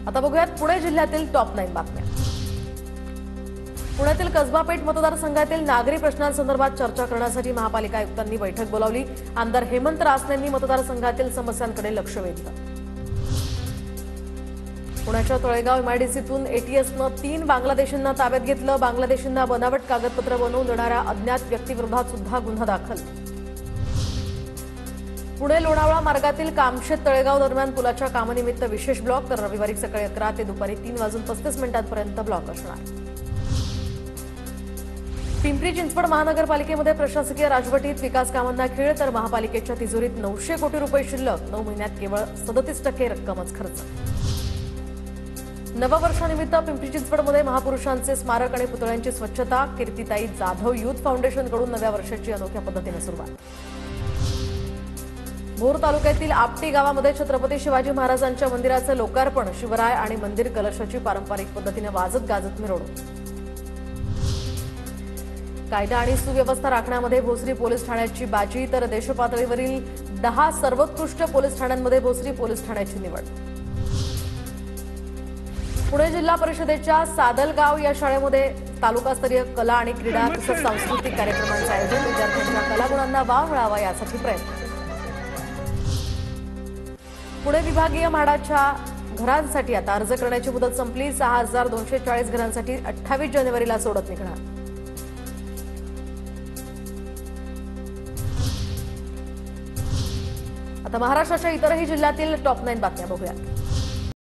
आता बघूयात पुणे जिल्ह्यातील टॉप 9 बातम्या। पुण्यातील कसबा पेठ मतदारसंघातील नागरी प्रश्नांसंदर्भात चर्चा करण्यासाठी महापालिका आयुक्तांनी बैठक बोलावली। आमदार हेमंत रासनेंनी मतदारसंघातील समस्यांकडे लक्ष वेधलं। पुण्याच्या तळेगाव एमआयडीसीतून एटीएसनं 3 बांगलादेशींना ताब्यात घेतलं। बांगलादेशींना बनावट कागदपत्र बनवून देणाऱ्या अज्ञात व्यक्तीविरोधात सुद्धा गुन्हा दाखल। पुणे लोणावळा मार्गातील कामशेत तळेगाव दरम्यान पुलाच्या कामानिमित्त विशेष ब्लॉक, तर रविवारी सकाळी 11 ते दुपारी 3:35 ब्लॉक असणार। पिंपरी चिंचवड महानगरपालिकेमध्ये प्रशासकीय राजवटीत विकास कामांना खीळ, तर महापालिकेच्या तिजोरीत 900 कोटी रुपये शिल्लक। 9 महिन्यात केवळ 37% रक्कमच खर्च। नववर्षानिमित्त पिंपरी चिंचवडमध्ये महापुरुषांचे स्मारक आणि पुतळ्यांची स्वच्छता। कीर्तिताई जाधव युथ फाउंडेशनकडून नव्या वर्षाची अनोख्या पद्धतीने सुरुवात। भोर तालुक्यातील आपटी गावामध्ये छत्रपती शिवाजी महाराजांच्या मंदिराचं लोकार्पण। शिवराय आणि मंदिर कलशाची पारंपरिक पद्धतीने वाजत गाजत मिरवणूक। कायदा आणि सुव्यवस्था राखण्यामध्ये भोसरी पोलीस ठाण्याची बाजी, तर देशपातळीवरील 10 सर्वोत्कृष्ट पोलीस ठाण्यांमध्ये भोसरी पोलीस ठाण्याची निवड। पुणे जिल्हा परिषदेच्या सादलगाव या शाळेमध्ये तालुकास्तरीय कला आणि क्रीडा तसंच सांस्कृतिक कार्यक्रमांचं आयोजन। विद्यार्थ्यांच्या कलागुणांना वाव मिळावा यासाठी प्रयत्न। पुणे विभागीय म्हाडाच्या घरांसाठी आता अर्ज करण्याची मुदत संपली। 6240 घरांसाठी 28 जानेवारीला सोडत निघणार। आता महाराष्ट्राच्या इतरही जिल्ह्यातील टॉप 9 बातम्या बघूया।